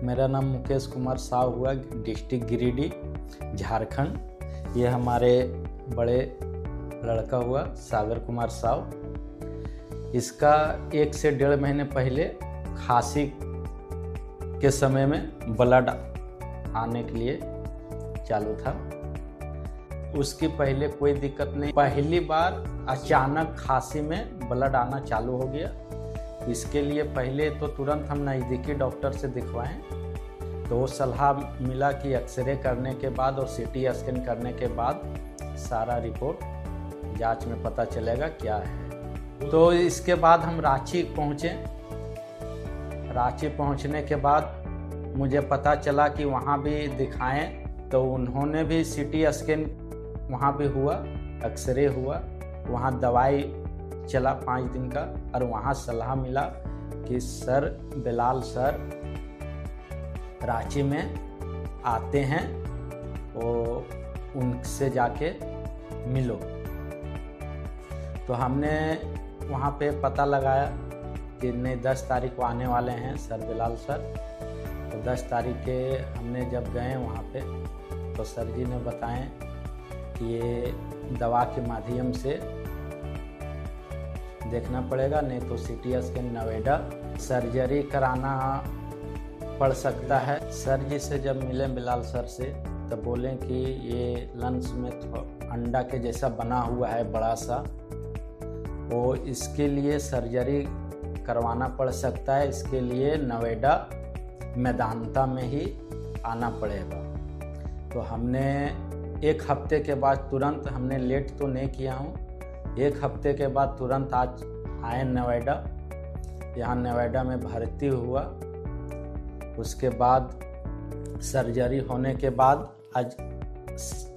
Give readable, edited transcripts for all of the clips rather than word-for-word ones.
मेरा नाम मुकेश कुमार साव हुआ, डिस्ट्रिक्ट गिरिडीह, झारखंड। ये हमारे बड़े लड़का हुआ सागर कुमार साव। इसका 1 से 1.5 महीने पहले खांसी के समय में ब्लड आने के लिए चालू था। उसकी पहले कोई दिक्कत नहीं, पहली बार अचानक खांसी में ब्लड आना चालू हो गया। इसके लिए पहले तो तुरंत हम नज़दीकी डॉक्टर से दिखवाएं, तो वो सलाह मिला कि एक्सरे करने के बाद और सीटी स्कैन करने के बाद सारा रिपोर्ट जांच में पता चलेगा क्या है। तो इसके बाद हम रांची पहुँचे। रांची पहुँचने के बाद मुझे पता चला कि वहाँ भी दिखाएं, तो उन्होंने भी सीटी स्कैन वहाँ भी हुआ, एक्सरे हुआ, वहाँ दवाई चला 5 दिन का, और वहाँ सलाह मिला कि सर बिलाल सर रांची में आते हैं, वो उनसे जाके मिलो। तो हमने वहाँ पे पता लगाया कि नहीं 10 तारीख को आने वाले हैं सर बिलाल सर। तो 10 तारीख के हमने जब गए वहाँ पे, तो सर जी ने बताएं कि ये दवा के माध्यम से देखना पड़ेगा, नहीं तो सीटी स्कैन नोएडा सर्जरी कराना पड़ सकता है। सर जी से जब मिले बिलाल सर से, तब बोले कि ये लंग्स में अंडा के जैसा बना हुआ है बड़ा सा, वो इसके लिए सर्जरी करवाना पड़ सकता है। इसके लिए नोएडा मेदांता में ही आना पड़ेगा। तो हमने 1 हफ्ते के बाद तुरंत, हमने लेट तो नहीं किया हूँ, 1 हफ्ते के बाद तुरंत आज आए नोएडा। यहाँ नोएडा में भर्ती हुआ। उसके बाद सर्जरी होने के बाद आज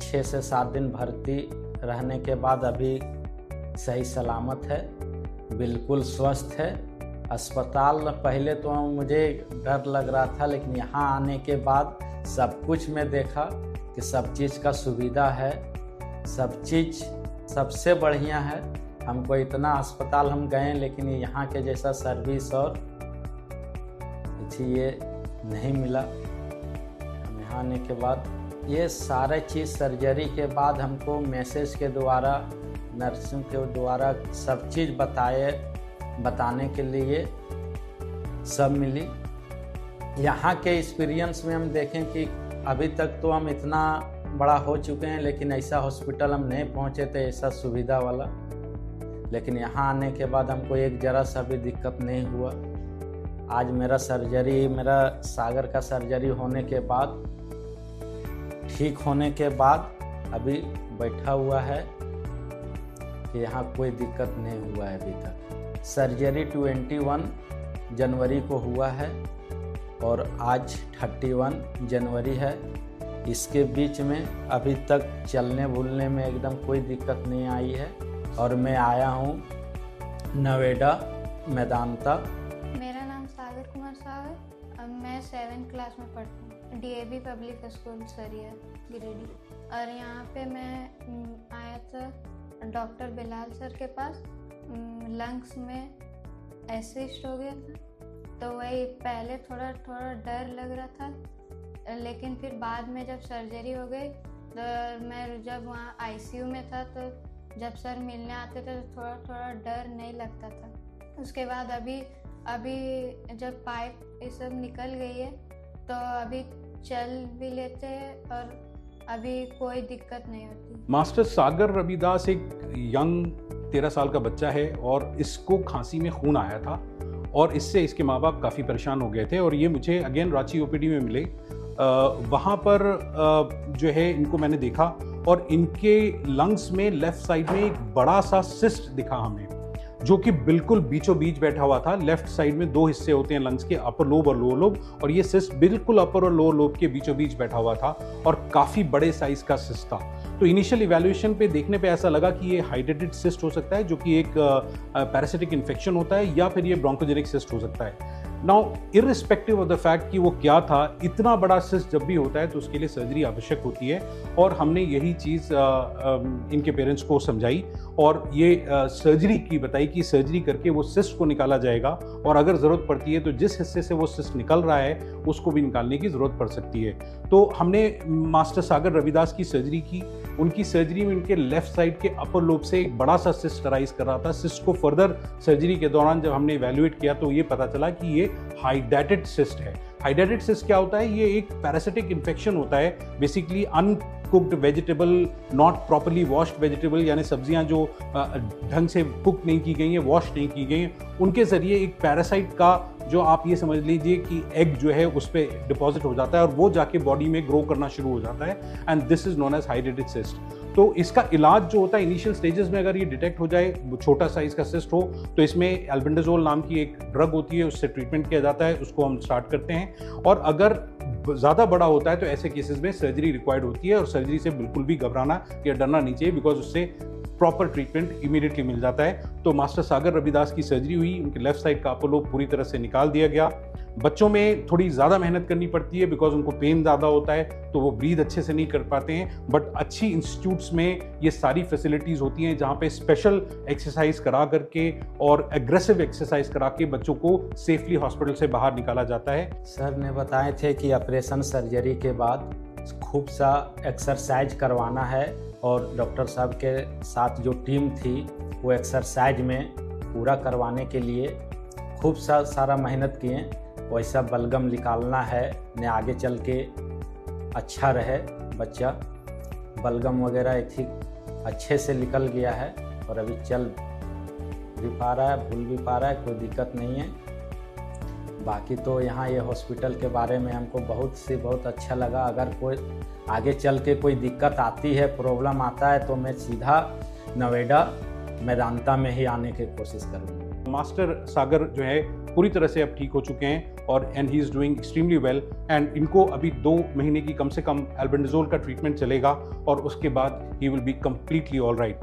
6 से 7 दिन भर्ती रहने के बाद अभी सही सलामत है, बिल्कुल स्वस्थ है। अस्पताल पहले तो मुझे डर लग रहा था, लेकिन यहाँ आने के बाद सब कुछ मैं देखा कि सब चीज़ का सुविधा है, सब चीज़ सबसे बढ़िया है। हमको इतना अस्पताल हम गए, लेकिन यहाँ के जैसा सर्विस और ये नहीं मिला। हम यहाँ आने के बाद ये सारे चीज़ सर्जरी के बाद हमको मैसेज के द्वारा, नर्सिंग के द्वारा सब चीज़ बताने के लिए सब मिली। यहाँ के एक्सपीरियंस में हम देखें कि अभी तक तो हम इतना बड़ा हो चुके हैं, लेकिन ऐसा हॉस्पिटल हम नहीं पहुँचे थे, ऐसा सुविधा वाला। लेकिन यहाँ आने के बाद हमको एक जरा सा भी दिक्कत नहीं हुआ। आज मेरा सागर का सर्जरी होने के बाद, ठीक होने के बाद अभी बैठा हुआ है कि यहाँ कोई दिक्कत नहीं हुआ है अभी तक। सर्जरी 21 जनवरी को हुआ है और आज 31 जनवरी है। इसके बीच में अभी तक चलने बुलने में एकदम कोई दिक्कत नहीं आई है। और मैं आया हूँ नोएडा मेदांता। मेरा नाम सागर कुमार साव है। अब मैं 7th क्लास में पढ़ती हूँ, DAV पब्लिक स्कूल सरिया गिरिडीह। और यहाँ पे मैं आया था डॉक्टर बिलाल सर के पास। लंग्स में एसिस्ट हो गया था, तो वही पहले थोड़ा डर लग रहा था, लेकिन फिर बाद में जब सर्जरी हो गई, तो मैं जब वहाँ ICU में था, तो जब सर मिलने आते थे तो थोड़ा डर नहीं लगता था। उसके बाद अभी जब पाइप ये सब निकल गई है, तो अभी चल भी लेते हैं और अभी कोई दिक्कत नहीं होती। मास्टर सागर रविदास एक यंग 13 साल का बच्चा है और इसको खांसी में खून आया था और इससे इसके माँ बाप काफ़ी परेशान हो गए थे। और ये मुझे अगेन रांची OPD में मिले। वहाँ पर जो है इनको मैंने देखा और इनके लंग्स में लेफ्ट साइड में एक बड़ा सा सिस्ट दिखा हमें, जो कि बिल्कुल बीचों बीच बैठा हुआ था। लेफ्ट साइड में 2 हिस्से होते हैं लंग्स के, अपर लोब और लोअर लोब, और ये सिस्ट बिल्कुल अपर और लोअर लोब के बीचों बीच बैठा हुआ था और काफ़ी बड़े साइज का सिस्ट था। तो इनिशियल इवैल्यूएशन पे देखने पे ऐसा लगा कि ये हाइड्रेटेड सिस्ट हो सकता है, जो कि एक पैरासिटिक इन्फेक्शन होता है, या फिर ये ब्रोंकोजेनिक सिस्ट हो सकता है। Now irrespective of the fact कि वो क्या था, इतना बड़ा सिस्ट जब भी होता है तो उसके लिए सर्जरी आवश्यक होती है और हमने यही चीज़ इनके पेरेंट्स को समझाई और ये सर्जरी की बताई कि सर्जरी करके वो सिस्ट को निकाला जाएगा और अगर ज़रूरत पड़ती है तो जिस हिस्से से वो सिस्ट निकल रहा है उसको भी निकालने की ज़रूरत पड़ सकती है। तो हमने मास्टर सागर रविदास की सर्जरी की। उनकी सर्जरी में उनके लेफ्ट साइड के अपर लोब से एक बड़ा सा सिस्ट अराइज कर रहा था। सिस्ट को फर्दर सर्जरी के दौरान जब हमने इवैल्यूएट किया तो ये पता चला कि ये हाइडेटेड सिस्ट है। हाइडेटेड सिस्ट क्या होता है? ये एक पैरासिटिक इन्फेक्शन होता है, basically uncooked vegetable, not properly washed vegetable, यानी सब्जियां जो ढंग से कुक नहीं की गई हैं, वॉश नहीं की गई हैं, उनके ज़रिए एक पैरासाइट का जो आप ये समझ लीजिए कि एग जो है उस पर डिपॉजिट हो जाता है और वो जाके बॉडी में ग्रो करना शुरू हो जाता है and this is known as hydatid cyst. तो इसका इलाज जो होता है इनिशियल स्टेजेस में, अगर ये डिटेक्ट हो जाए, छोटा साइज का सिस्ट हो, तो इसमें एल्बेंडाजोल नाम की एक ड्रग होती है, उससे ट्रीटमेंट किया जाता है, उसको हम स्टार्ट करते हैं। और अगर ज़्यादा बड़ा होता है तो ऐसे केसेस में सर्जरी रिक्वायर्ड होती है और सर्जरी से बिल्कुल भी घबराना या डरना नहीं चाहिए, बिकॉज उससे प्रॉपर ट्रीटमेंट इमीडिएटली मिल जाता है। तो मास्टर सागर रविदास की सर्जरी हुई, उनके लेफ्ट साइड का अपोलो पूरी तरह से निकाल दिया गया। बच्चों में थोड़ी ज़्यादा मेहनत करनी पड़ती है बिकॉज उनको पेन ज़्यादा होता है तो वो ब्रीथ अच्छे से नहीं कर पाते हैं, बट अच्छी इंस्टीट्यूट्स में ये सारी फैसिलिटीज़ होती हैं जहाँ पे स्पेशल एक्सरसाइज करा करके और एग्रेसिव एक्सरसाइज करा के बच्चों को सेफली हॉस्पिटल से बाहर निकाला जाता है। सर ने बताए थे कि ऑपरेशन सर्जरी के बाद खूब सा एक्सरसाइज करवाना है और डॉक्टर साहब के साथ जो टीम थी वो एक्सरसाइज में पूरा करवाने के लिए खूब सारा मेहनत किए। वैसा बलगम निकालना है ने आगे चल के अच्छा रहे बच्चा। बलगम वगैरह ठीक अच्छे से निकल गया है और अभी चल भी पा रहा है, भूल भी पा रहा है, कोई दिक्कत नहीं है। बाकी तो यहाँ ये हॉस्पिटल के बारे में हमको बहुत अच्छा लगा। अगर कोई आगे चल के कोई दिक्कत आती है, प्रॉब्लम आता है, तो मैं सीधा नोएडा मेदांता में ही आने की कोशिश करूँगा। मास्टर सागर जो है पूरी तरह से अब ठीक हो चुके हैं और and he is doing extremely well and इनको अभी 2 महीने की कम से कम एल्बेंडाजोल का ट्रीटमेंट चलेगा और उसके बाद he will be completely all right.